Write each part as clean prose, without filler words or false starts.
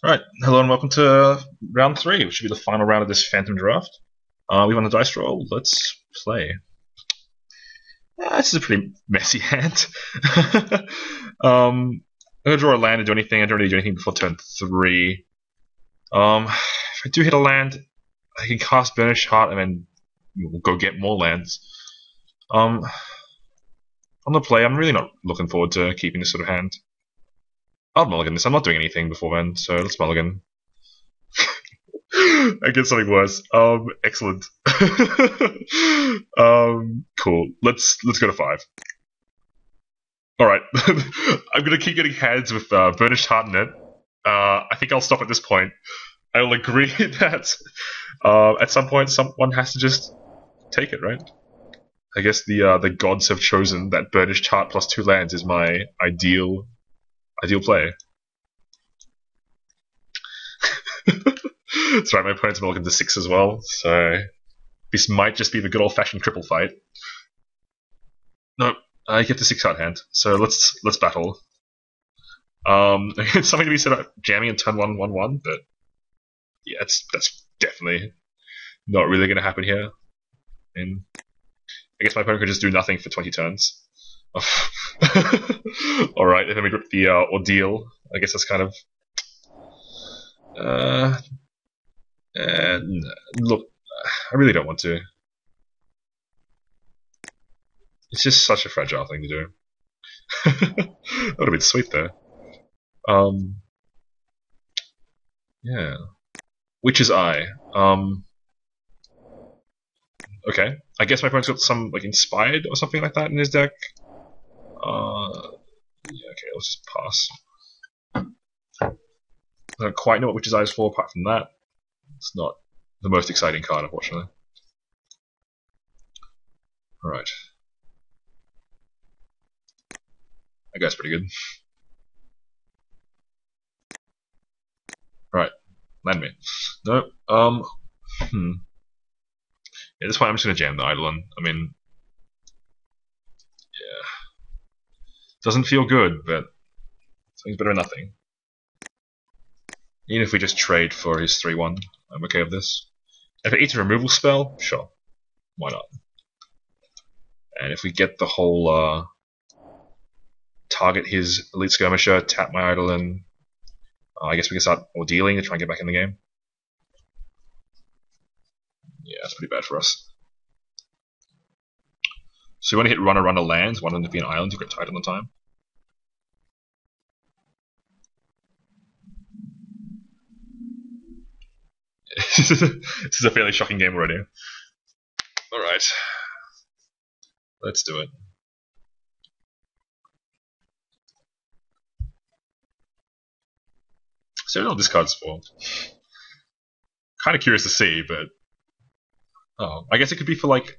Alright, hello and welcome to round 3, which should be the final round of this Phantom draft. We won a dice roll, let's play. This is a pretty messy hand. I'm gonna draw a land and do anything. I don't really do anything before turn 3. If I do hit a land, I can cast Burnished Heart and then we'll go get more lands. On the play, I'm really not looking forward to keeping this sort of hand. I'll mulligan this. I'm not doing anything before then, so let's mulligan. I get something worse. Excellent. Cool. Let's go to 5. Alright. I'm gonna keep getting hands with Burnished Heart in it. I think I'll stop at this point. I will agree that at some point someone has to just take it, right? I guess the gods have chosen that Burnished Heart plus 2 lands is my ideal play. That's right, my opponent's mulligan to 6 as well, so this might just be the good old-fashioned cripple fight. No, I get the 6-card hand, so let's battle. It's something to be set up jamming in turn 1/1/1, but yeah, that's definitely not really going to happen here. And I guess my opponent could just do nothing for 20 turns. Alright, and then we grip the ordeal. I guess that's kind of. Look, I really don't want to. It's just such a fragile thing to do. That would have been sweet though. Yeah. Witch's Eye. Okay. I guess my opponent's got some like Inspired or something like that in his deck. Yeah, okay, let's just pass. I don't quite know what Witch's Eye is for apart from that. It's not the most exciting card, unfortunately. Alright. That guy's pretty good. Right. Land me. No. Yeah, this point I'm just gonna jam the Eidolon. I mean, yeah. Doesn't feel good, but something's better than nothing. Even if we just trade for his 3/1, I'm okay with this. If it eats a removal spell, sure. Why not? And if we get the whole target his Elite Skirmisher, tap my Eidolon, I guess we can start ordealing to try and get back in the game. Yeah, that's pretty bad for us. So you want to hit runner lands, one of them to be an island to get tight on the time. This is a fairly shocking game already. Alright. Let's do it. So I don't know what this card's for. Kind of curious to see, but I guess it could be for like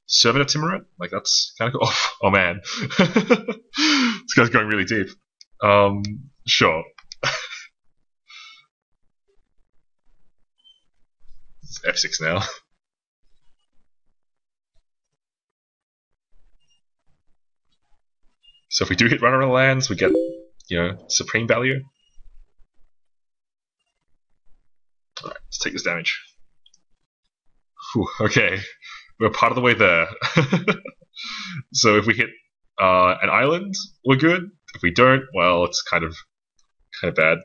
Servant of Timurit. Like that's kind of cool. Oh man, this guy's going really deep. Sure. It's F6 now. So if we do hit runner lands, we get supreme value. Alright, let's take this damage. Whew, okay, we're part of the way there. So if we hit an island, we're good. If we don't, well, it's kind of bad.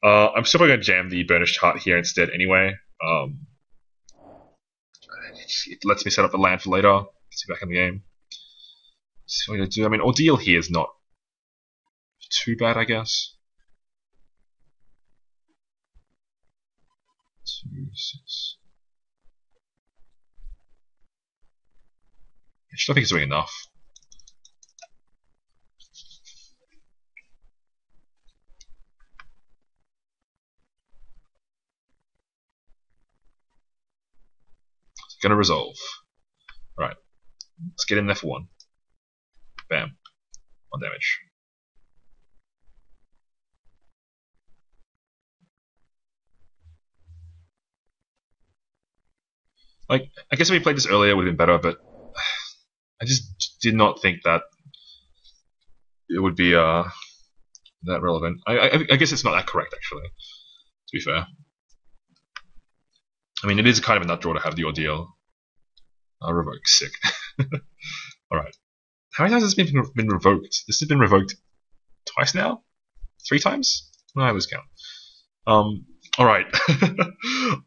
I'm still going to jam the Burnished Heart here instead anyway. It lets me set up a land for later. Gets me back in the game. So what I'm going to do, I mean, Ordeal here is not too bad, I guess. 2, 6. I just don't think it's doing enough. It's gonna resolve. Right. Let's get in there for 1. Bam. 1 damage. Like, I guess if we played this earlier, it would have been better, but I just did not think that it would be that relevant? I guess it's not that correct, actually, to be fair. I mean, it is kind of a nut draw to have the ordeal. Revoke, sick. Alright. How many times has this been revoked? This has been revoked twice now? 3 times? No, I lose count. Alright.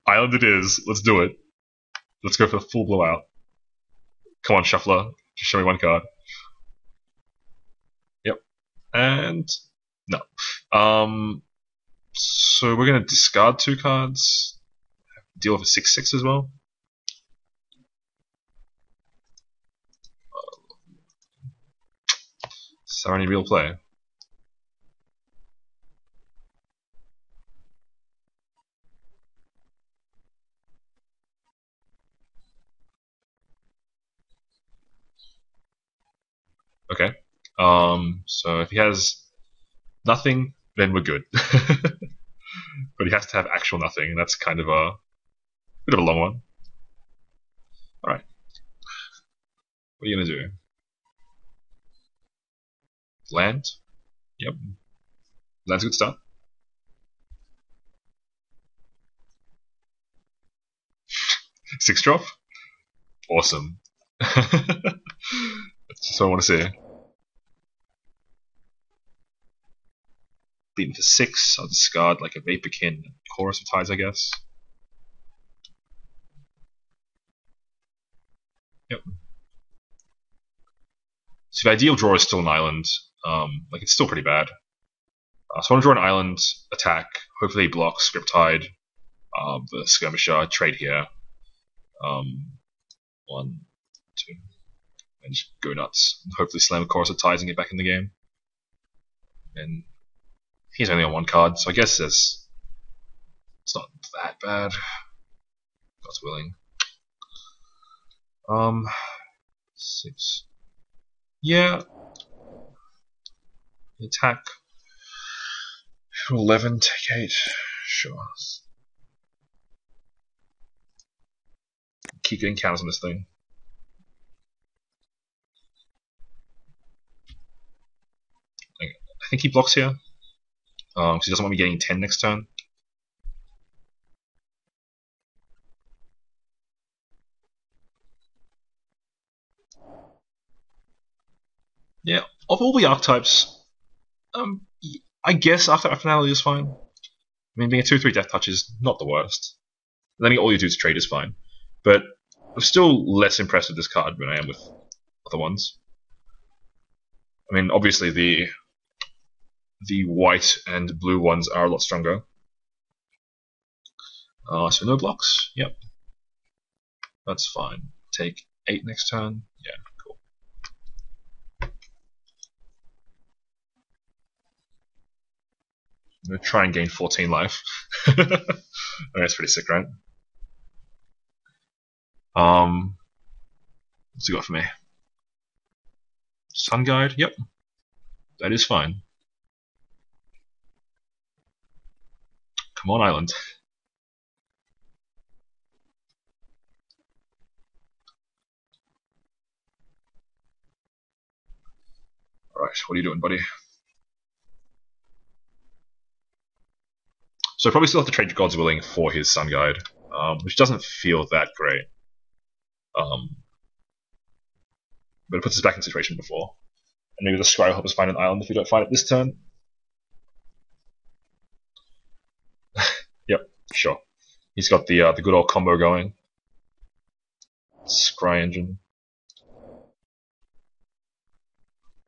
Island it is. Let's do it. Let's go for the full blowout. Come on, Shuffler. Just show me one card. Yep. And... no. So we're gonna discard 2 cards. Deal with a 6/6 as well. Is there any real play? Okay. So if he has nothing, then we're good. But he has to have actual nothing, and that's kind of a bit of a long one. Alright. What are you gonna do? Land? Yep. Land's a good start. Six drop? Awesome. That's just what I want to see. Beaten for 6, I'll discard like a Vaporkin, Chorus of Tides, I guess. Yep. So the ideal draw is still an island. Like, it's still pretty bad. So I want to draw an island, attack, hopefully block, Script Tide, the Skirmisher, trade here. 1, 2, and just go nuts. Hopefully slam a Chorus of Tides and get back in the game. And he's only on 1 card, so I guess it's not that bad. God's willing. 6. Yeah. Attack. 11, take 8. Sure. Keep getting counters on this thing. I think he blocks here. Because he doesn't want me getting 10 next turn. Yeah, of all the archetypes, I guess Archetype Finality is fine. I mean, being a 2/3 Death Touch is not the worst. Letting all you do to trade is fine. But I'm still less impressed with this card than I am with other ones. I mean, obviously the white and blue ones are a lot stronger. So no blocks. Yep. That's fine. Take 8 next turn. Yeah, cool. I'm gonna try and gain 14 life. That's pretty sick, right? What's he got for me? Sun Guide? Yep. That is fine. Come on, Island. Alright, what are you doing, buddy? So I probably still have to trade God's Willing for his Sun Guide, which doesn't feel that great. But it puts us back in the situation before. And maybe the Scry will help us find an island if we don't find it this turn. Yep, sure. He's got the good old combo going. Scry Engine.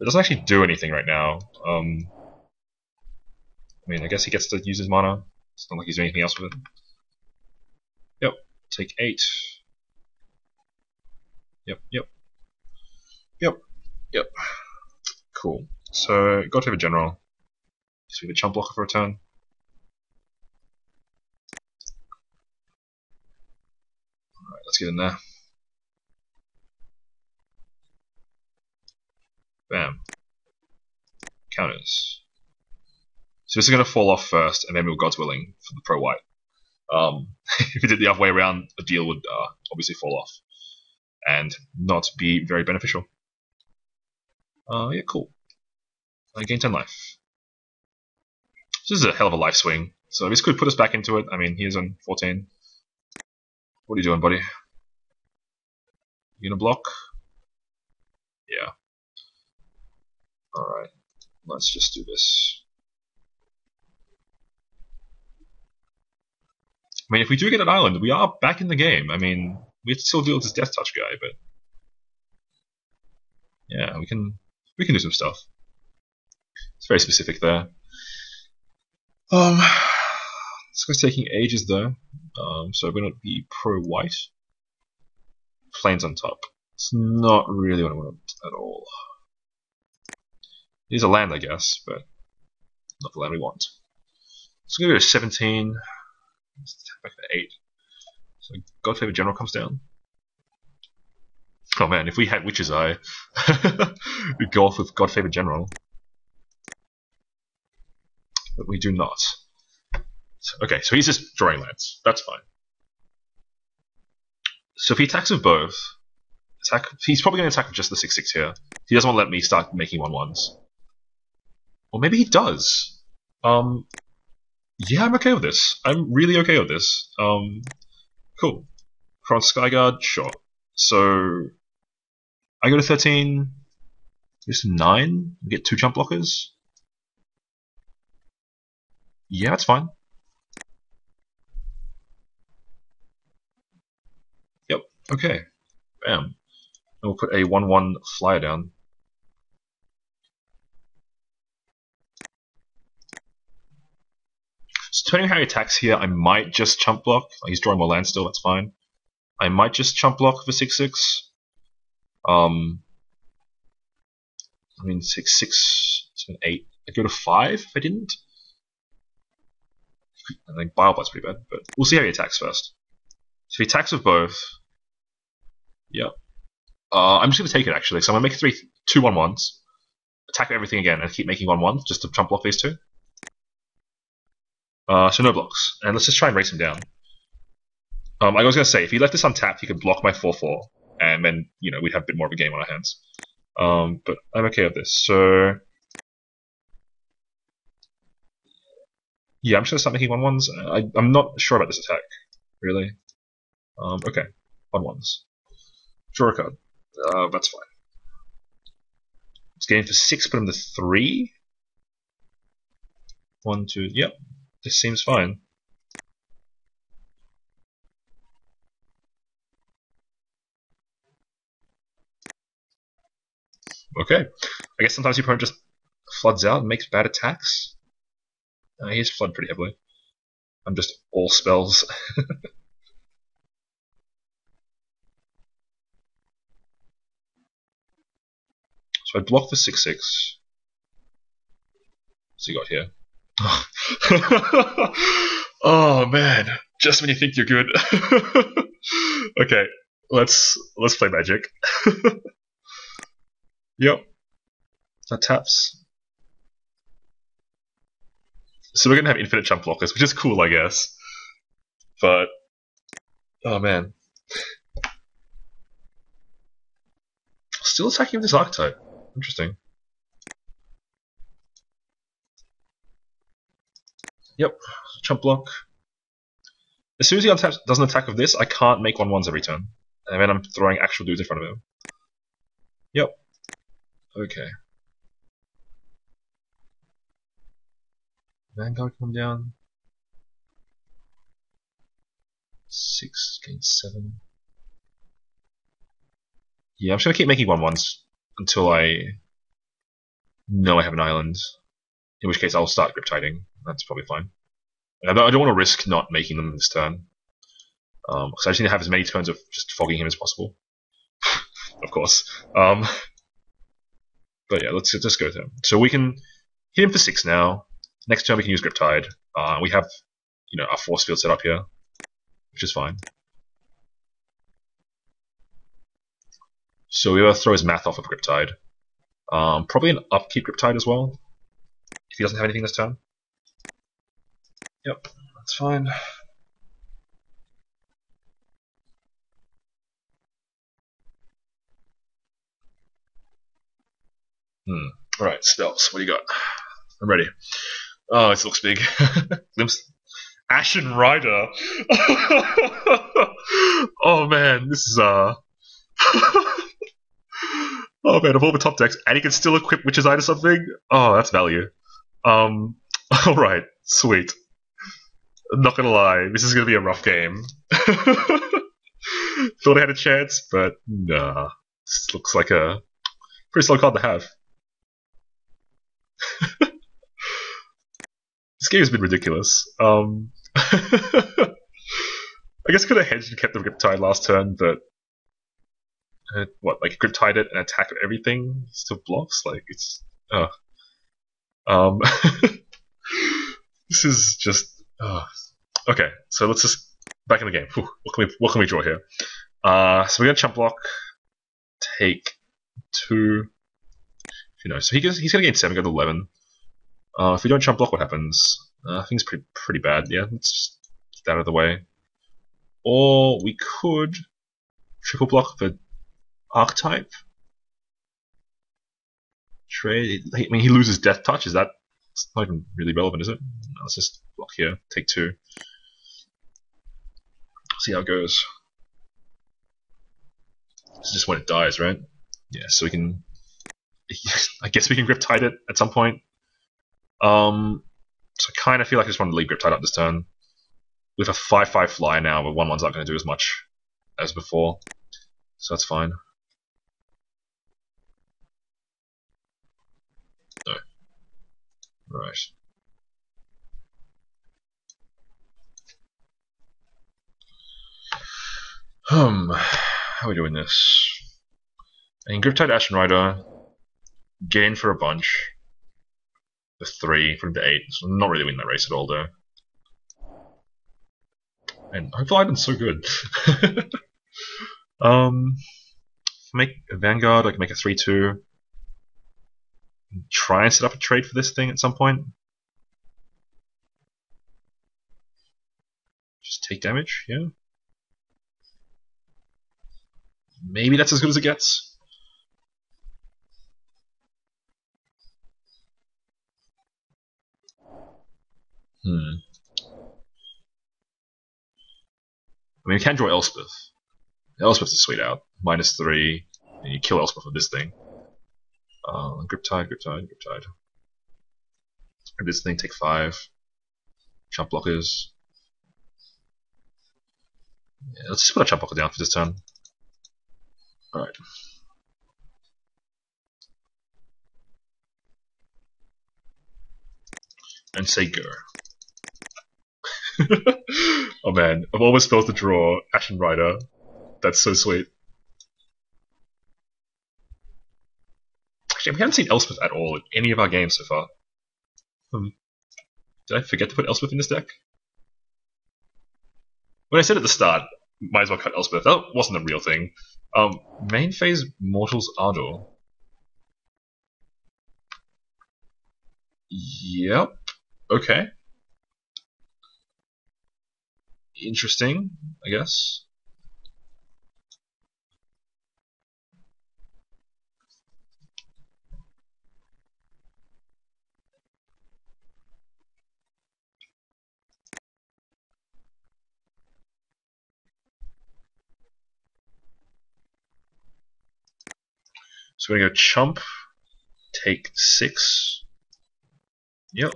It doesn't actually do anything right now. I mean, I guess he gets to use his mana. It's not like he's doing anything else with it. Yep, take 8. Yep. Cool. So, go to the general. Just leave a chump blocker for a turn. Alright, let's get in there. Bam. Counters. So this is going to fall off first, and then we'll God's Willing for the pro white. If we did the other way around, a deal would obviously fall off and not be very beneficial. Yeah, cool. I gain 10 life. This is a hell of a life swing. So this could put us back into it. I mean, he is on 14. What are you doing, buddy? You gonna block? Yeah. Alright. Let's just do this. I mean, if we do get an island, we are back in the game. I mean, we have to still deal with this Death Touch guy, but yeah, we can do some stuff. It's very specific there. This guy's taking ages though. So we're gonna be pro-white. Plains on top. It's not really what I want at all. It is a land, I guess, but not the land we want. So we're gonna go to 17. Let's back to 8. So God Favor General comes down. Oh man, if we had Witch's Eye, we'd go off with God Favor General. But we do not. Okay, so he's just drawing lands. That's fine. So if he attacks with both, he's probably going to attack with just the 6/6 here. He doesn't want to let me start making 1/1s. Or maybe he does. Yeah, I'm okay with this. I'm really okay with this. Cool. From Skyguard, sure. So I go to 13. Just 9. Get 2 jump blockers. Yeah, that's fine. Yep. Okay. Bam. And we'll put a 1/1 flyer down. So depending on how he attacks here, I might just chump block. He's drawing more land still, that's fine. I might just chump block for 6/6. I mean 6/6, 7/8. I'd go to 5 if I didn't. I think Bioblight's pretty bad, but we'll see how he attacks first. So he attacks with both. Yep. I'm just going to take it actually. So I'm going to make 2 1/1s. Attack everything again and keep making 1/1 just to chump block these 2. So no blocks. And let's just try and race him down. I was going to say, if he left this untapped, he could block my 4/4. And then, we'd have a bit more of a game on our hands. But I'm okay with this. So yeah, I'm just going to start making 1/1s. I'm not sure about this attack, really. Okay, 1/1s. Draw a card. That's fine. Let's get in for 6, put him to 3. 1, 2, yep. This seems fine. Okay. I guess sometimes your opponent just floods out and makes bad attacks. He's flooded pretty heavily. I'm just all spells. So I block the 6/6. What's he got here? Oh man, just when you think you're good. Okay, let's play Magic. Yep, that taps. So we're gonna have infinite jump blockers, which is cool, I guess. But oh man, still attacking with this archetype. Interesting. Yep, jump block. As soon as he doesn't attack with this, I can't make 1/1s every turn. And then I'm throwing actual dudes in front of him. Yep. Okay. Vanguard come down. 6 against 7. Yeah, I'm just gonna keep making 1/1s until I know I have an island. In which case I'll start grip tiding. That's probably fine. I don't want to risk not making them this turn. Because I just need to have as many turns of just fogging him as possible. Of course. But yeah, let's just go with him. So we can hit him for 6 now. Next turn we can use grip tide. We have, our force field set up here, which is fine. So we'll throw his math off of grip tide. Probably an upkeep grip tide as well, if he doesn't have anything this turn. Yep, that's fine. Alright, spells. What do you got? I'm ready. Oh, this looks big. Glimpse. Ashen Rider. Oh man, this is oh man, of all the top decks, and he can still equip Witch's Eye to something. Oh, that's value. All right, sweet. I'm not gonna lie, this is gonna be a rough game. Thought I had a chance, but nah. This looks like a pretty slow card to have. This game has been ridiculous. I guess I could have hedged and kept the Riptide last turn, but what, like Riptide it and attack everything still blocks? Like it's this is just okay. So let's just back in the game. Whew, what can we draw here? So we're gonna chump block, take 2. You know, so he's gonna gain 7, go to 11. If we don't chump block, what happens? I think it's pretty bad. Yeah, let's just get that out of the way. Or we could triple block the archetype. Trade. I mean, he loses Death Touch. Is that? It's not even really relevant, is it? No, let's just block here. Take 2. See how it goes. This is just when it dies, right? Yeah. So we can. I guess we can Riptide it at some point. So I kind of feel like I just want to leave Riptide up this turn. With a 5/5 fly now, but 1/1's not going to do as much as before. So that's fine. No. Right. How are we doing this? And Griptide Ashen Rider, get in for a bunch. The 3 from the 8, so I'm not really winning that race at all though. And hopefully Ivan's so good. Make a Vanguard, I can make a 3/2. Try and set up a trade for this thing at some point. Just take damage, yeah. Maybe that's as good as it gets. I mean, you can draw Elspeth. Elspeth's a sweet out. -3, and you kill Elspeth with this thing. Griptide. Grip this thing, take 5. Chump blockers. Yeah, let's just put a chump blocker down for this turn. Alright. And say go. Oh man, I've always failed to draw Ashen Rider. That's so sweet. Actually, we haven't seen Elspeth at all in any of our games so far. Did I forget to put Elspeth in this deck? When I said at the start, might as well cut Elspeth, that wasn't a real thing. Main phase Mortal's Ardor. Yep. Okay. Interesting, I guess. So we're gonna go chump, take 6. Yep.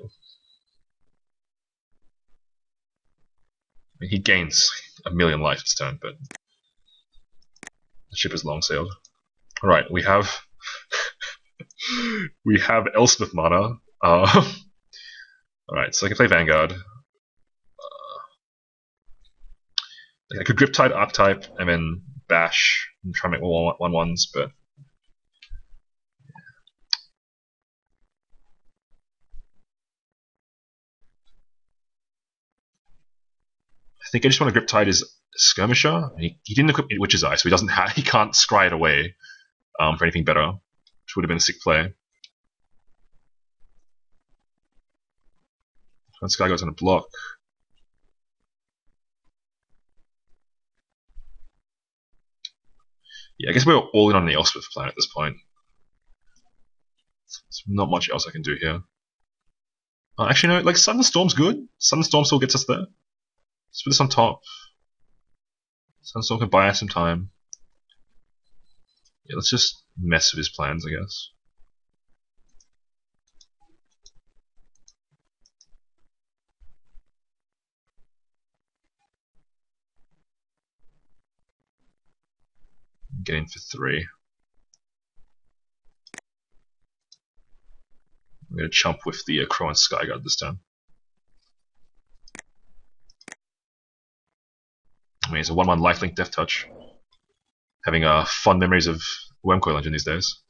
I mean, he gains a million life this turn, but the ship is long sailed. Alright, we have we have Elspeth mana. Alright, so I can play Vanguard. I could Griptide Archetype and then bash and try to make more 1/1s, but I think I just want to Griptide his Skirmisher. He didn't equip Witch's Eye, so he can't scry it away for anything better, which would have been a sick play. This guy goes on a block. Yeah, I guess we're all in on the Elspeth plan at this point. There's not much else I can do here. Actually, no, like Sun and Storm's good. Sun and Storm still gets us there. Let's put this on top. Sun and Storm can buy us some time. Yeah, let's just mess with his plans, I guess. Get in for 3. I'm going to chump with the Crow and Skyguard this time. I mean, it's a 1-1 lifelink Death Touch. Having fond memories of Wormcoil Engine these days.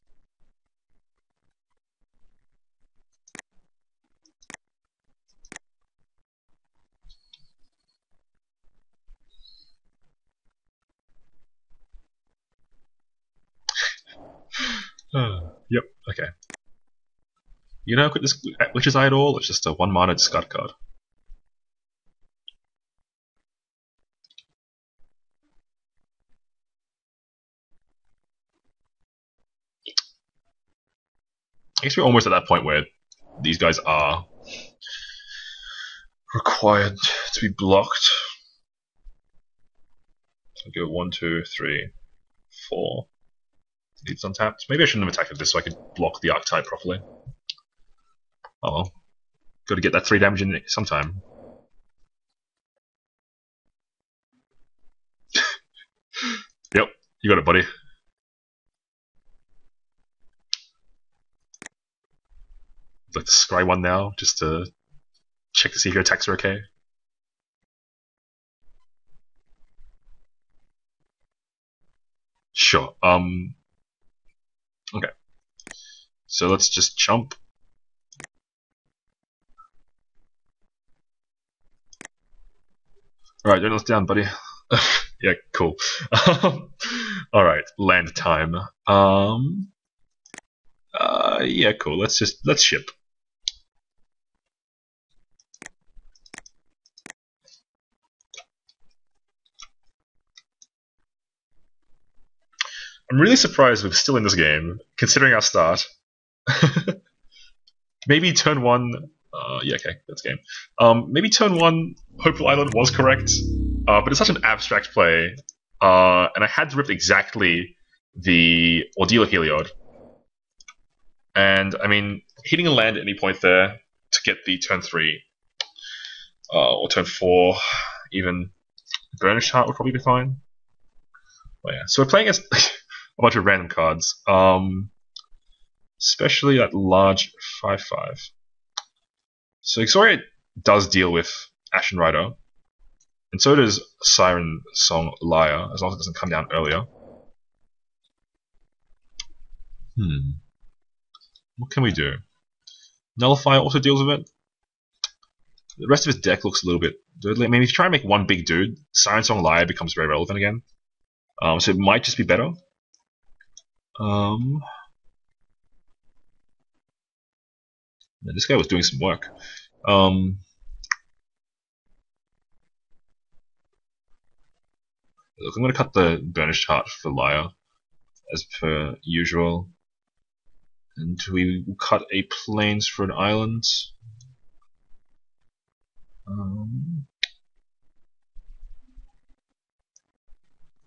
Yep, okay. You know, this Witch's Eye at all? It's just a 1-mana discard card. I guess we're almost at that point where these guys are required to be blocked. So go 1, 2, 3, 4. It's untapped. Maybe I shouldn't have attacked with this so I could block the Archetype properly. Oh well. Gotta get that 3 damage in sometime. Yep, you got it, buddy. I'd like to scry one now, just to check to see if your attacks are okay. Sure. Okay. So let's just chump. Alright, you're down, buddy. Yeah, cool. Alright, land time. Yeah, cool. Let's ship. I'm really surprised we're still in this game, considering our start. Maybe turn 1... yeah, okay, that's game. Maybe turn 1, Hopeful Island was correct, but it's such an abstract play, and I had to rip exactly the Ordeal Heliod. And, I mean, hitting a land at any point there to get the turn 3, or turn 4, even Burnished Heart would probably be fine. Oh, yeah. So we're playing as a bunch of random cards, especially that large 5/5. So Ixoria does deal with Ashen Rider, and so does Siren Song Lyre, as long as it doesn't come down earlier. What can we do? Nullify also deals with it. The rest of his deck looks a little bit dirty. I mean, if you try and make one big dude, Siren Song Lyre becomes very relevant again. So it might just be better. This guy was doing some work. Look, I'm going to cut the Burnished Heart for Lyre, as per usual. And we will cut a Plains for an Island.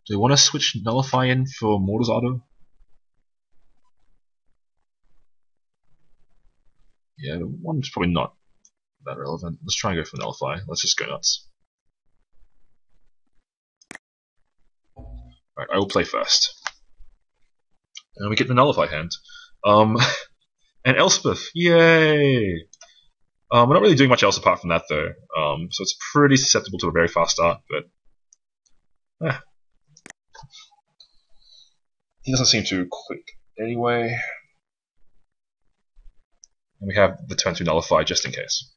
Do we want to switch Nullify in for Mortal's Auto? Yeah, one's probably not that relevant. Let's try and go for Nullify. Let's just go nuts. Alright, I will play first. And we get the Nullify hand. And Elspeth, yay! We're not really doing much else apart from that though, so it's pretty susceptible to a very fast start, but he doesn't seem too quick anyway. And we have the turn 2 Nullify just in case.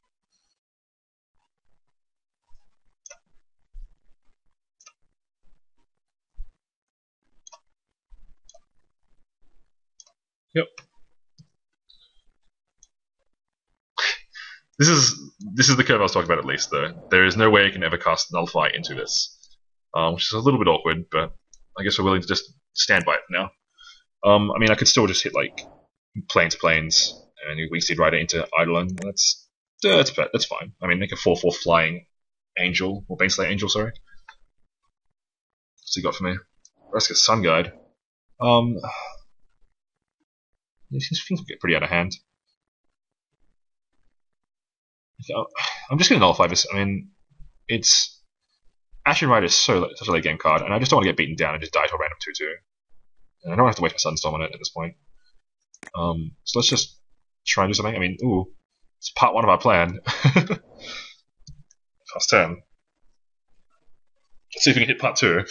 Yep. This is the curve I was talking about at least, though. There is no way I can ever cast Nullify into this, which is a little bit awkward, but I guess we're willing to just stand by it now. I mean, I could still just hit like Plains, and Wingseed Rider into Eidolon. That's That's fine. I mean, make a 4/4 flying angel, or Baneslayer angel, sorry. What's he got for me? Let's get Sun Guide. These things get pretty out of hand. I'm just going to nullify this. I mean, it's Ashen Rider is such a late game card, and I just don't want to get beaten down and just die to a random 2/2. And I don't have to wait for Sunstorm on it at this point. So let's just try and do something. I mean, it's part 1 of our plan. Past 10. Let's see if we can hit part 2.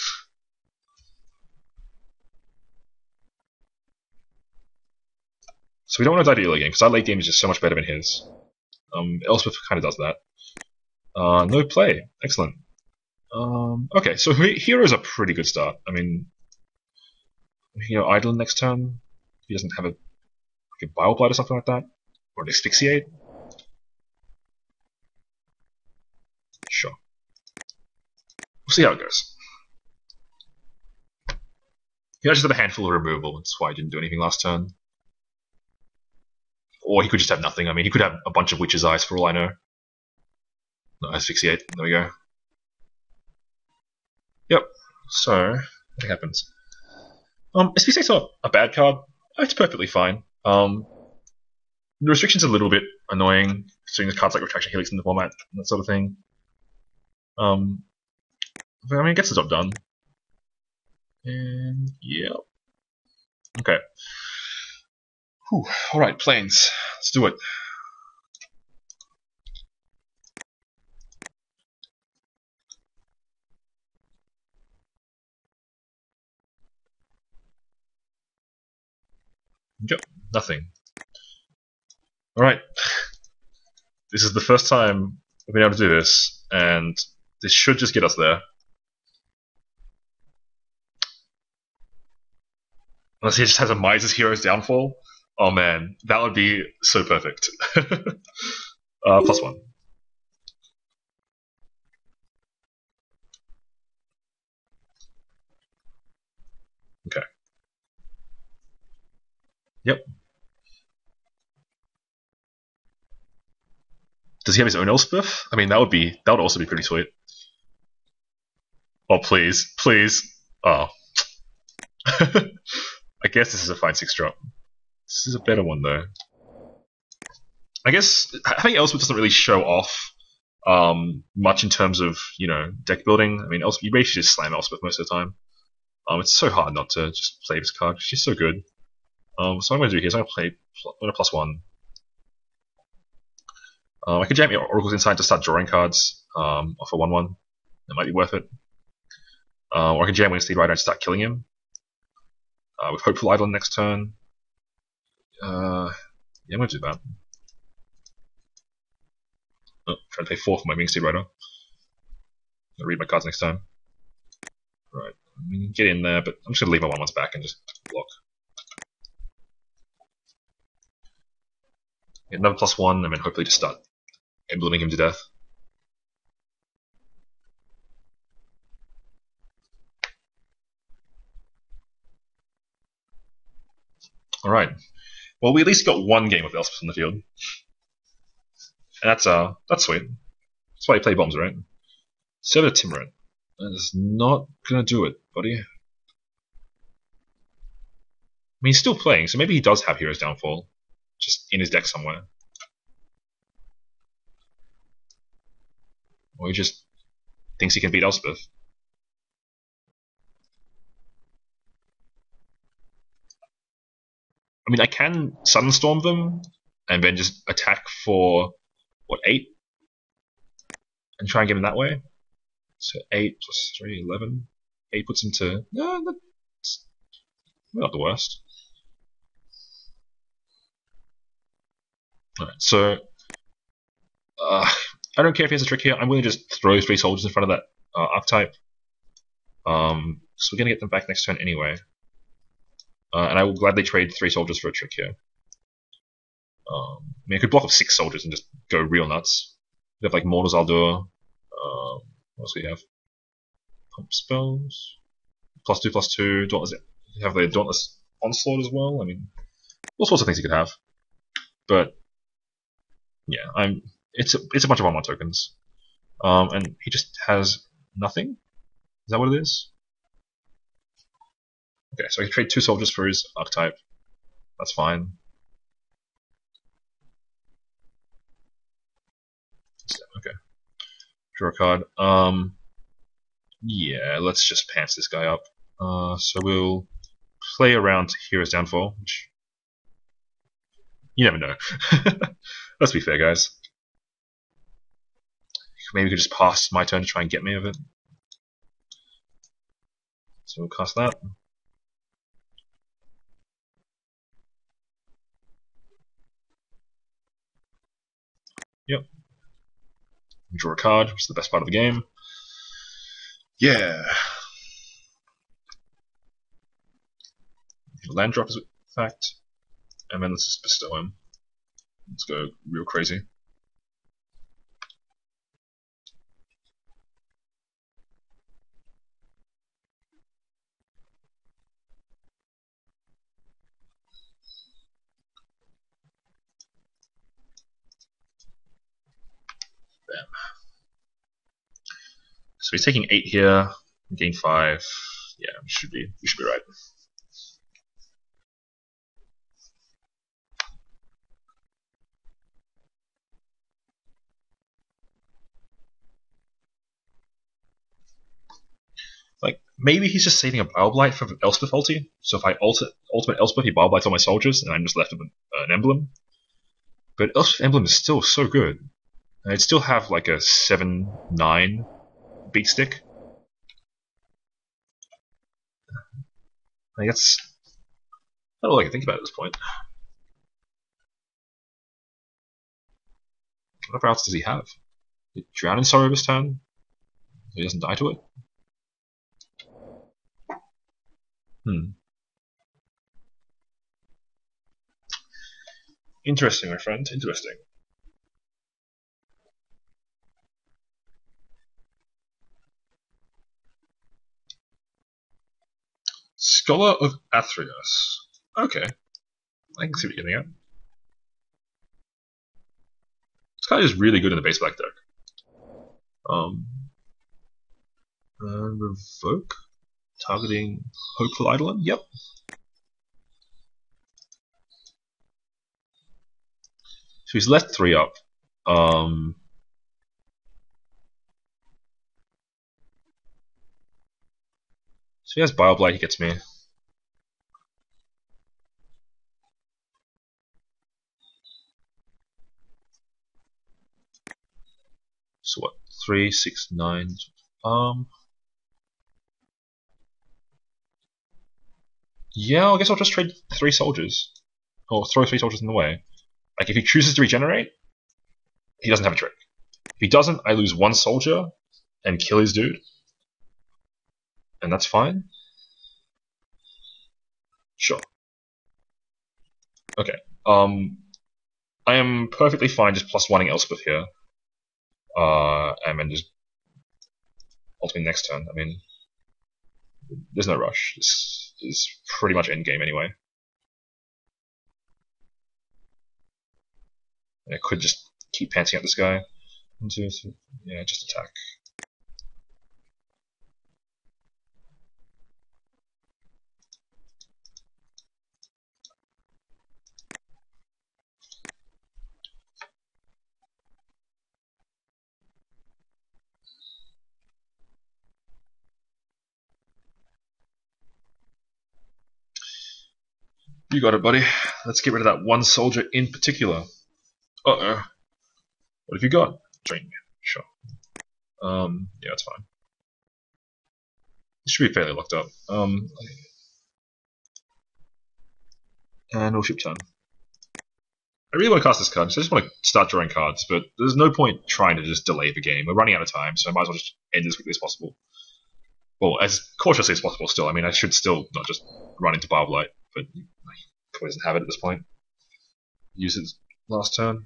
So we don't want to die to early game, because our late game is just so much better than his. Elspeth kind of does that. No play. Excellent. Okay, so Hero is a pretty good start. I mean, Idle next turn. He doesn't have a Bile Blight or something like that, or an Asphyxiate. Sure. We'll see how it goes. He actually had a handful of removal. That's why he didn't do anything last turn. Or he could just have nothing. I mean, he could have a bunch of Witch's Eyes for all I know. No, Asphyxiate. There we go. Yep. So, what happens? Asphyxiate's not a bad card. It's perfectly fine. The restriction's a little bit annoying, considering the cards like Retraction Helix in the format and that sort of thing. But I mean, it gets the job done. And yeah. Okay. Whew. Alright, Plains. Let's do it. Yep, nothing. Alright. This is the first time we've been able to do this, and this should just get us there. Unless he just has a Miser's Hero's Downfall. Oh man, that would be so perfect. +1. Okay. Yep. Does he have his own Elspeth? I mean, that would also be pretty sweet. Oh please, please. Oh. I guess this is a fine 6-drop. This is a better one though. I guess having Elspeth doesn't really show off much in terms of deck building. I mean, Elspeth, you basically just slam Elspeth most of the time. It's so hard not to just play this card. She's so good. So what I'm going to do here is I'm going to +1. I could jam Oracle's Insight to start drawing cards off a 1/1. That might be worth it. Or I can jam Wingsteed Rider and start killing him. With Hopeful Idol next turn. Yeah, I'm going to do that. Oh, trying to pay 4 for my Wingsteed Rider. I'll read my cards next time. Right, I mean, get in there, but I'm just going to leave my 1/1s back and just block. Get another +1, and then hopefully just start embleming him to death. Alright. Well, we at least got one game of Elspeth on the field. And that's sweet. That's why you play bombs, right? Server Timorant. That is not gonna do it, buddy. I mean, he's still playing, so maybe he does have Hero's Downfall. Just in his deck somewhere. Or he just thinks he can beat Elspeth. I mean, I can Sunstorm them, and then just attack for, what, 8? And try and get him that way? So 8 plus 3, 11. 8 puts him to... No, that's not the worst. Alright, so... I don't care if he has a trick here. I'm going to just throw 3 soldiers in front of that archetype. So we're going to get them back next turn anyway. And I will gladly trade 3 soldiers for a trick here. I mean, I could block off 6 soldiers and just go real nuts. We have like Mortal's Aldur. What else do we have? Pump spells. +2/+2. Dauntless. You have the Dauntless Onslaught as well. I mean, all sorts of things you could have. But yeah, I'm It's a bunch of 1/1 tokens. And he just has nothing? Is that what it is? Okay, so I can trade 2 soldiers for his archetype. That's fine. Okay. Draw a card. Yeah, let's just pants this guy up. So we'll play around Hero's Downfall, which you never know. Let's be fair, guys. Maybe we could just pass my turn to try and get me of it. So we'll cast that. Yep. Draw a card, which is the best part of the game. Yeah. Land drop is a fact. And then let's just bestow him. Let's go real crazy. Bam. So he's taking 8 here, gain 5. Yeah, we should be right. Like, maybe he's just saving a Bile for Elspeth ulti, so if I ultimate Elspeth, he Bile all my soldiers, and I'm just left with an emblem. But Elspeth emblem is still so good. And I'd still have like a 7/9 beat stick. Like, that's all I can think about at this point. What else does he have? Did he drown in sorrow this turn? So he doesn't die to it? Interesting, my friend. Interesting. Scholar of Athreos. Okay. I can see what you're getting at. This guy is really good in the base black deck. Revoke? Targeting Hopeful Eidolon? Yep. So he's left 3 up. So he has Bioblight, he gets me. So what? 3, 6, 9. Yeah, I guess I'll just trade 3 soldiers. Or throw 3 soldiers in the way. Like, if he chooses to regenerate, he doesn't have a trick. If he doesn't, I lose 1 soldier and kill his dude. And that's fine. Sure. Okay. I am perfectly fine just +1ing Elspeth here. And then just ultimately next turn. I mean, there's no rush. This is pretty much endgame anyway. I could just keep pantsing out this guy. 1, 2, 3. Yeah, just attack. You got it, buddy. Let's get rid of that 1 soldier in particular. Uh-oh. What have you got? Drain. Sure. Yeah, that's fine. This should be fairly locked up. And we'll ship turn. I really want to cast this card, so I just want to start drawing cards, but there's no point trying to just delay the game. We're running out of time, so I might as well just end as quickly as possible. Well, as cautiously as possible still. I mean, I should still not just run into Barbed but he probably doesn't have it at this point. Use his last turn.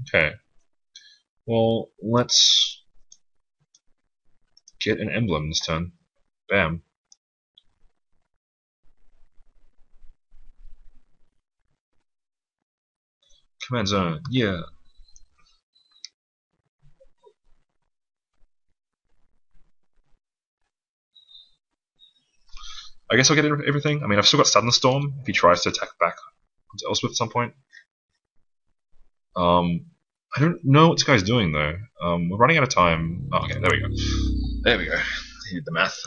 Okay. Well, let's get an emblem this turn. Bam. Command zone, yeah. I guess I'll get everything. I mean, I've still got Sudden Storm if he tries to attack back onto Elspeth at some point. I don't know what this guy's doing though. We're running out of time. Oh, okay, there we go. There we go. I did the math.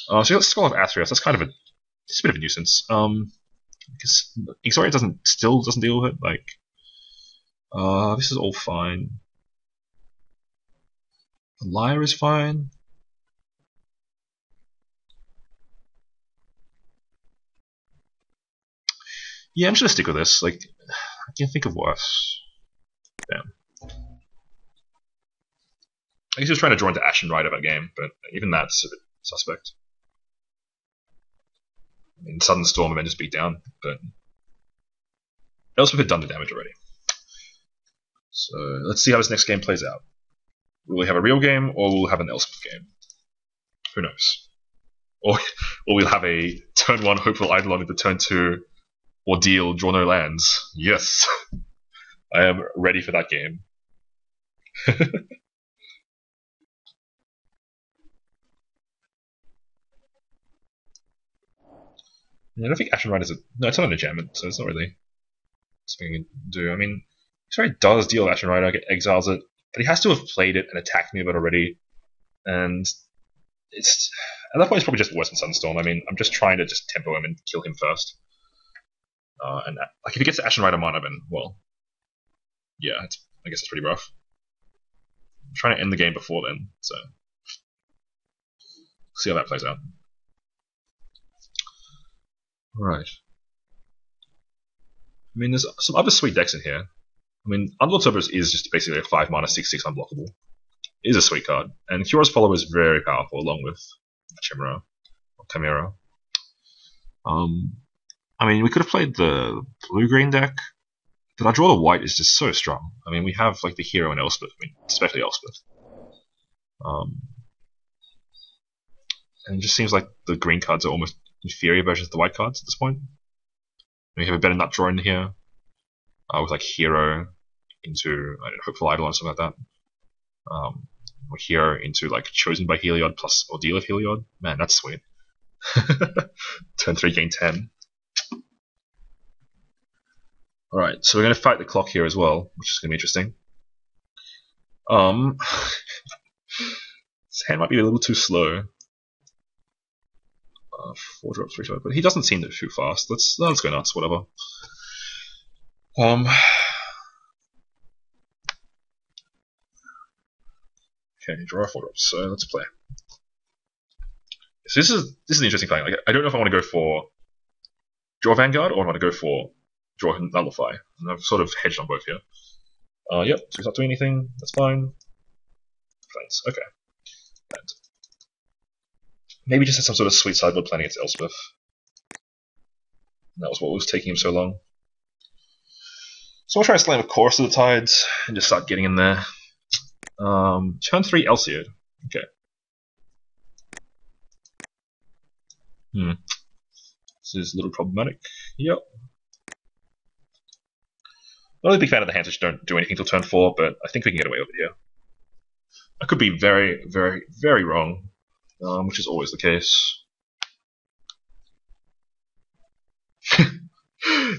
So you got Skull of Athreos. That's kind of it's a bit of a nuisance. Because Ixoria still doesn't deal with it. Like, this is all fine. The Lyre is fine. Yeah, I'm just gonna stick with this. Like, I can't think of worse. Damn. I guess he was trying to draw into Ashen Rider that game, but even that's a bit suspect. I mean, Sudden Storm and then just beat down, but Elspeth had done the damage already. So let's see how this next game plays out. Will we have a real game, or will we have an Elspeth game? Who knows? Or we'll have a turn 1 Hopeful Eidolon into turn 2 Ordeal Draw No Lands. Yes! I am ready for that game. I don't think Ashen Rider's no, it's not an enchantment, so it's not really something you can do. I mean, sorry, it does deal with Ashen Rider, it exiles it, but he has to have played it and attacked me with it already, and it's at that point it's probably just worse than Sunstorm. I mean, I'm just trying to just tempo him and kill him first. And like if he gets Ashen Rider mana, then well, yeah, I guess it's pretty rough. I'm trying to end the game before then, so see how that plays out. Right. I mean, there's some other sweet decks in here. I mean, Underlord Cerberus is just basically a 5 mana 6/6 unblockable. It is a sweet card, and Hero's Follower is very powerful along with Chimera or Chimera. I mean, we could have played the blue-green deck, but our draw to white is just so strong. I mean, we have like the hero and Elspeth, I mean, especially Elspeth. And it just seems like the green cards are almost inferior versions of the white cards at this point. And we have a better nut draw in here, with like hero into I don't know, Hopeful Eidolon or something like that. Or hero into like Chosen by Heliod plus Ordeal of Heliod. Man, that's sweet. Turn 3, gain 10. Alright, so we're going to fight the clock here as well, which is going to be interesting. His hand might be a little too slow. 4 drops, 3 drops, but he doesn't seem to be too fast. Let's go nuts, whatever. Okay, draw 4 drops, so let's play. So this is an interesting thing. Like, I don't know if I want to go for draw Vanguard or I want to go for draw Nullify. And I've sort of hedged on both here. Yep, so he's not doing anything. That's fine. Thanks. Okay. And maybe just had some sort of sweet sideboard plan against Elspeth. And that was what was taking him so long. So I'll try to slam a Chorus of the Tides and just start getting in there. Turn 3 Elsiod. Okay. This is a little problematic. Yep. Not really a big fan of the hands which don't do anything till turn 4, but I think we can get away with it here. I could be very, very, very wrong, which is always the case.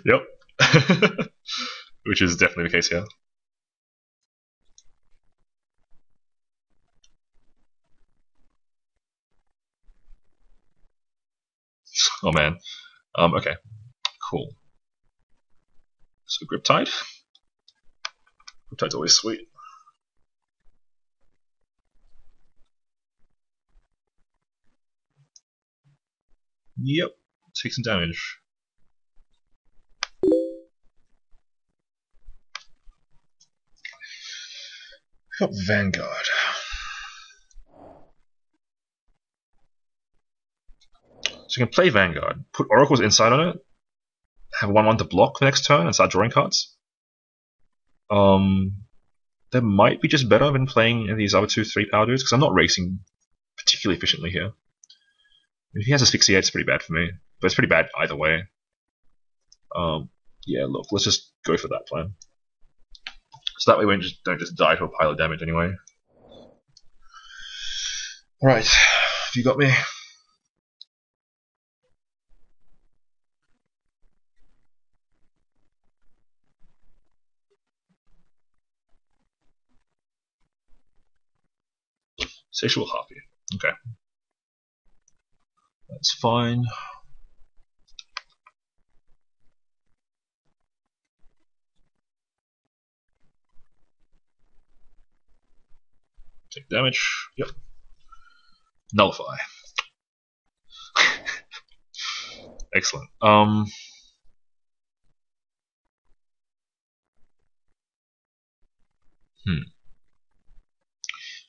Yep. Which is definitely the case here. Oh man. Okay. Cool. So Griptide. Griptide's always sweet. Yep. Take some damage. Got Vanguard. So you can play Vanguard, put Oracle's Insight on it, have 1/1 to block the next turn, and start drawing cards. That might be just better than playing these other 2/3 power dudes, because I'm not racing particularly efficiently here. If he has Asphyxiate, it's pretty bad for me, but it's pretty bad either way. Yeah, look, let's just go for that plan. So that way we don't just die to a pile of damage anyway. Alright, have you got me? Sexual Harpy. Okay. That's fine. Take damage. Yep. Nullify. Excellent.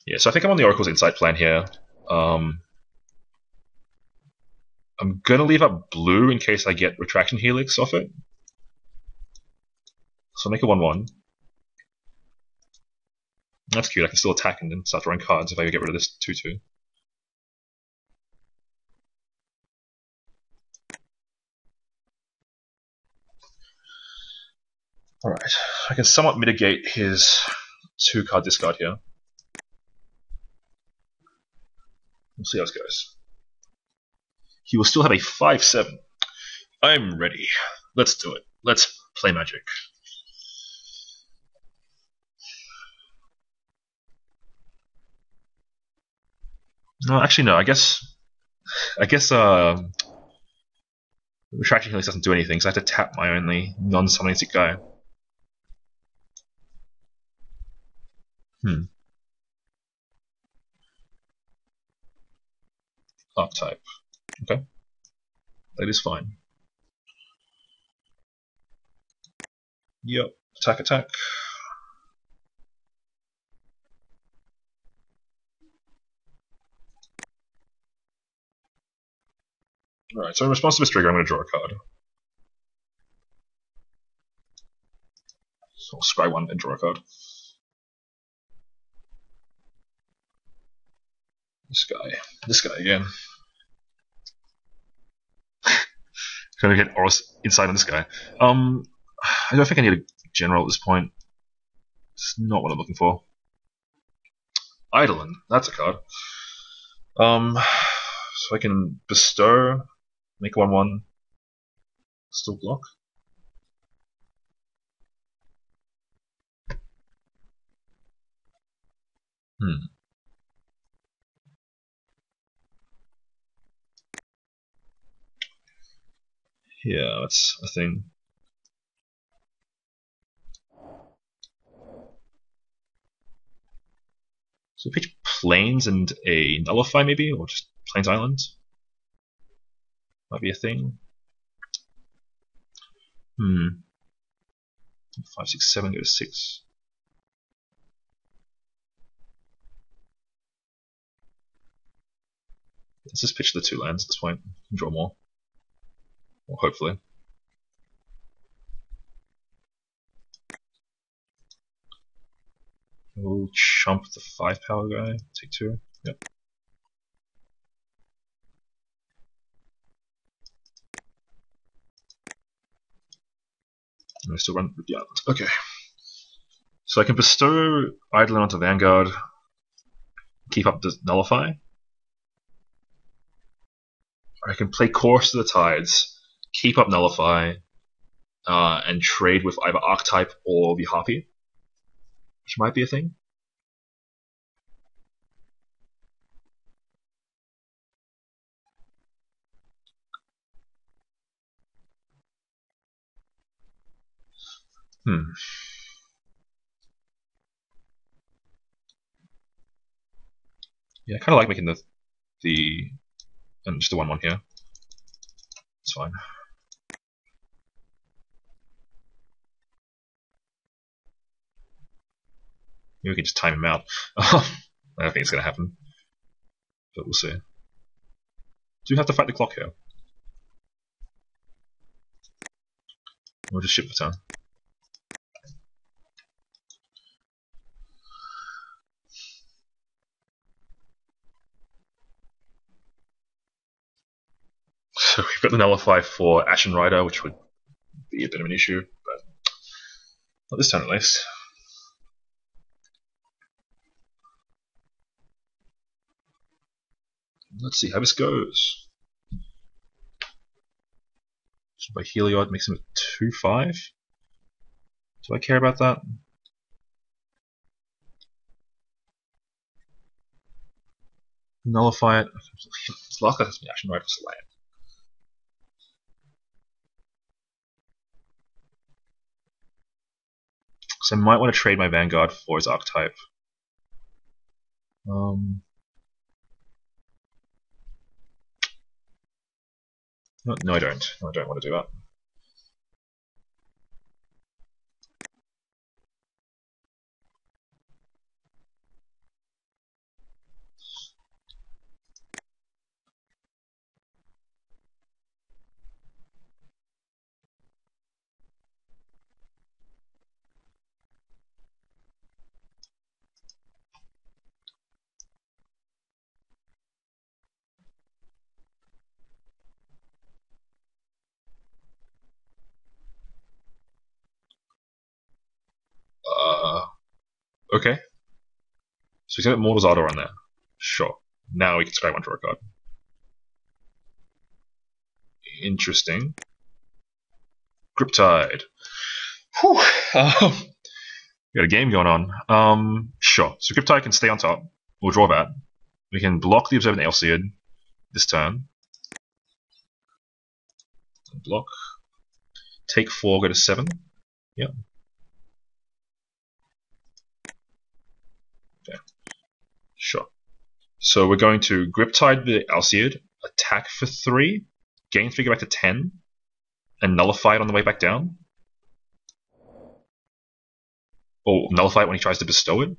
Yeah, so I think I'm on the Oracle's Insight plan here. I'm gonna leave up blue in case I get Retraction Helix off it. So I'll make a 1/1. That's cute, I can still attack and then start drawing cards if I get rid of this 2/2. Alright, I can somewhat mitigate his 2-card discard here. We'll see how this goes. He will still have a 5/7. I'm ready. Let's do it. Let's play Magic. No, actually no. I guess Retraction Helix doesn't do anything, so I have to tap my only non-summonistic guy. Archetype. Okay. That is fine. Yep. Attack, attack. Alright, so in response to this trigger, I'm going to draw a card. So I'll scry 1 and draw a card. This guy again. Gonna get Oros Insight on this guy. I don't think I need a general at this point. It's not what I'm looking for. Eidolon, that's a card. So I can bestow, make 1/1, still block. Yeah, that's a thing. So pitch Plains and a Nullify maybe, or just Plains Island. Might be a thing. 5, 6, 7, go to 6. Let's just pitch the 2 lands at this point and draw more. Or hopefully. We'll chump the 5 power guy, take 2. Yep. And we still run with the island. Okay. So I can bestow Eidolon onto Vanguard, keep up the Nullify. Or I can play Course to the Tides, keep up Nullify, and trade with either Archetype or the Harpy, which might be a thing. Yeah, I kind of like making and just the 1/1 here. It's fine. Maybe we can just time him out. I don't think it's going to happen, but we'll see. Do have to fight the clock here. We'll just ship the turn. So we've got the Nullify for Ashen Rider, which would be a bit of an issue, but Not this turn at least. Let's see how this goes. By Heliod makes him a 2/5. Do I care about that? Nullify it. It's luck has the action right for land. So I might want to trade my Vanguard for his archetype. No, I don't. No, I don't want to do that. Okay. So he's got Mortal's Ardor on there. Sure. Now we can scry one draw a card. Interesting. Griptide. Whew. We got a game going on. Sure. So Griptide can stay on top. We'll draw that. We can block the Observant Alseid this turn. Block. Take 4, go to 7. Yep. Okay. Sure. So we're going to Griptide the Alseid, attack for 3, gain 3, go back to 10, and nullify it on the way back down. Or nullify it when he tries to bestow it.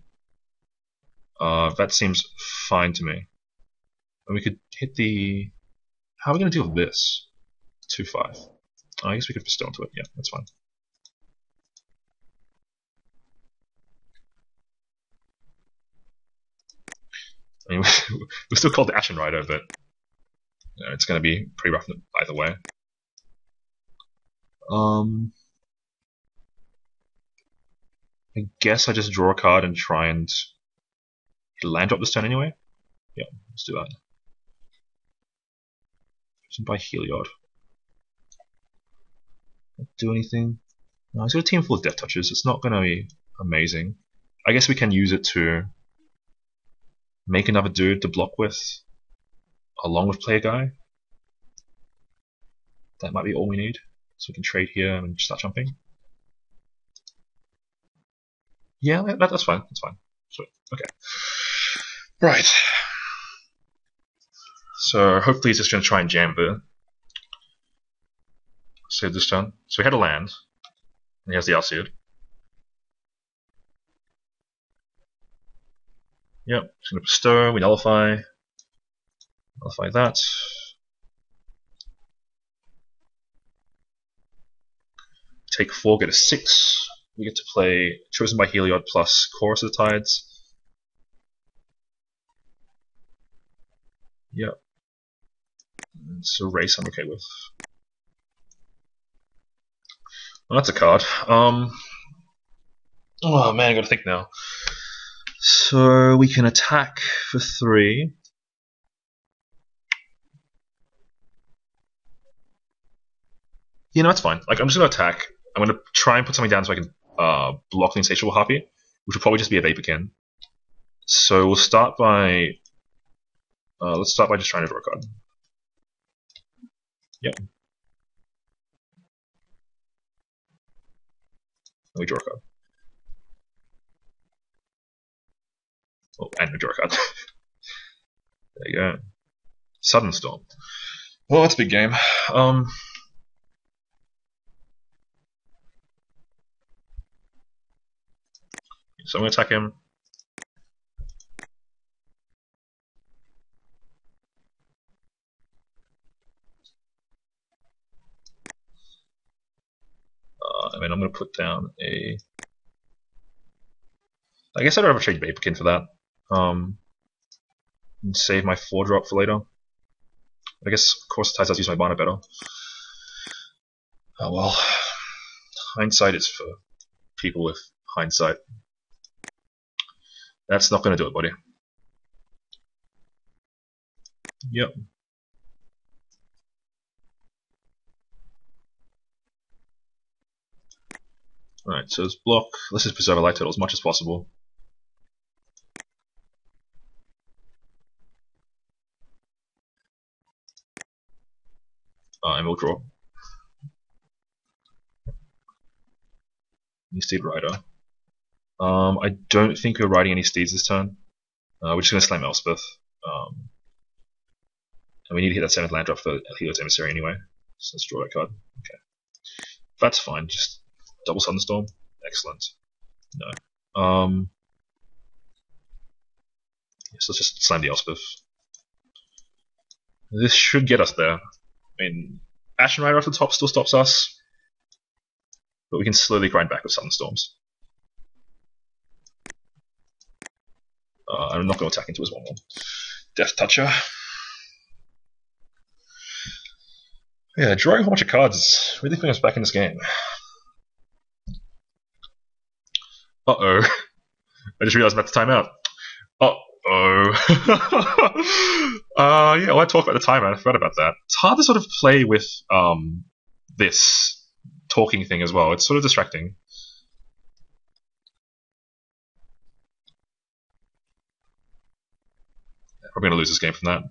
That seems fine to me. And we could hit the... How are we going to deal with this? 2/5. I guess we could bestow into it. Yeah, that's fine. I mean, we're still called the Ashen Rider, but you know, it's going to be pretty rough either way. I guess I just draw a card and try and land drop this turn anyway. Yeah, let's do that. By Heliod. Do anything? No, he's got a team full of Death Touches. It's not going to be amazing. I guess we can use it to make another dude to block with, along with play a guy. That might be all we need. So we can trade here and start jumping. Yeah, that's fine. That's fine. Sweet. Okay. Right. So hopefully he's just going to try and jam the save this turn. So we had a land, and he has the Alseid. Yep, just going to bestow, we nullify that. Take 4, get a 6. We get to play Chosen by Heliod plus Chorus of the Tides. Yep. It's a race I'm okay with. Well, that's a card. Oh man, I gotta think now. So we can attack for 3. You know, that's fine. Like, I'm just gonna attack. I'm gonna try and put something down so I can block the Insatiable Harpy, which will probably just be a Vaporkin. So we'll start by let's start by just trying to draw a card. Yep. We draw a card. Oh, and we draw a card. There you go. Sudden Storm. Well, that's a big game. So I'm going to attack him. And then I'm going to put down a... I guess I'd rather trade Vaporkin for that. And save my 4-drop for later. I guess, of course, Ties does use my mana better. Oh well. Hindsight is for people with hindsight. That's not going to do it, buddy. Yep. Alright, so it's block. Let's just preserve our light total as much as possible. And we'll draw. New steed rider. I don't think we're riding any steeds this turn. We're just going to slam Elspeth. And we need to hit that 7th land drop for Theros Emissary anyway. So let's draw that card. Okay. That's fine, just double Sunstorm. Excellent. No. So let's just slam the Elspeth. This should get us there. I mean, Ashen Rider off the top still stops us, but we can slowly grind back with Sunstorms. I'm not going to attack into his 1/1. Death Toucher. Yeah, drawing a whole bunch of cards is really putting us back in this game. Uh-oh. I just realized I'm about to time out. Uh-oh. Yeah, well, I talked about the timeout. I forgot about that. It's hard to sort of play with this talking thing as well. It's sort of distracting. Probably going to lose this game from that.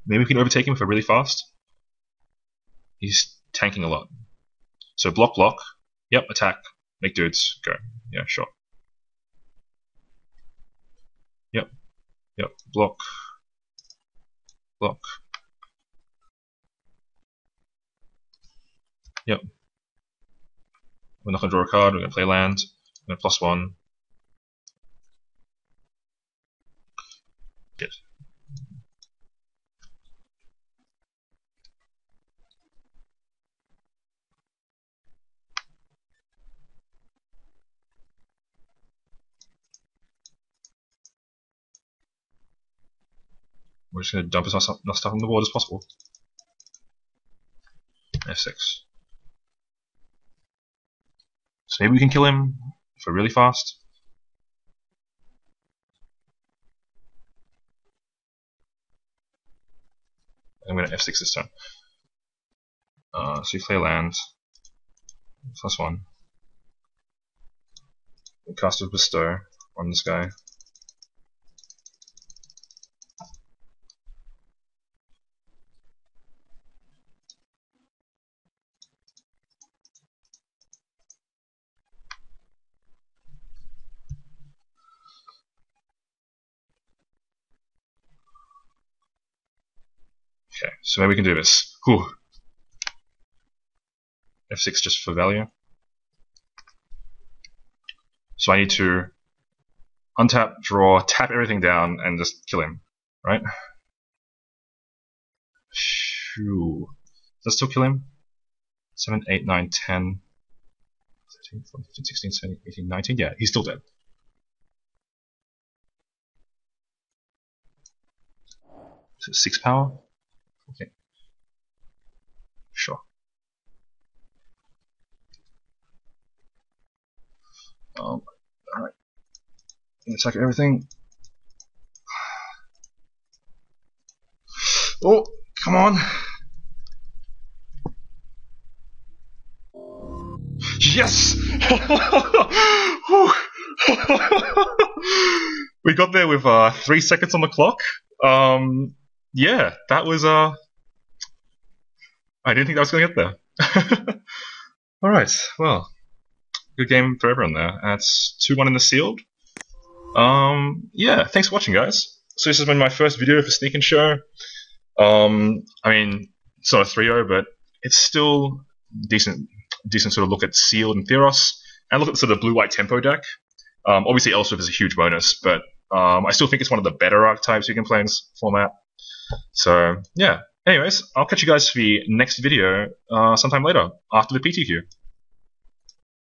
Maybe we can overtake him if we're really fast. He's tanking a lot. So block, block. Yep, attack. Make dudes. Go. Yeah, sure. Yep. Yep. Block. Block. Yep. We're not going to draw a card. We're going to play land. We're going to +1. Good. We're just going to dump as much stuff on the board as possible. F6. So maybe we can kill him if we're really fast. I'm going to F6 this turn. So you play land. +1. We cast with Bestow on this guy. Okay, so maybe we can do this. Whew. F6 just for value. So I need to untap, draw, tap everything down, and just kill him, right? Shoo. Does that still kill him? 7, 8, 9, 10, 13, 14, 15, 16, 17, 18, 19. Yeah, he's still dead. So 6 power? Okay. Sure. Alright. Attack everything. Oh, come on. Yes! We got there with 3 seconds on the clock. Yeah, that was I didn't think that was going to get there. Alright, well, good game for everyone there. That's 2-1 in the sealed. Yeah, thanks for watching, guys. So this has been my first video for Sneak and Show. I mean, it's not a 3-0, but it's still decent sort of look at Sealed and Theros, and look at the sort of blue-white tempo deck. Obviously, Elspeth is a huge bonus, but I still think it's one of the better archetypes you can play in this format. So, yeah. Anyways, I'll catch you guys for the next video sometime later, after the PTQ.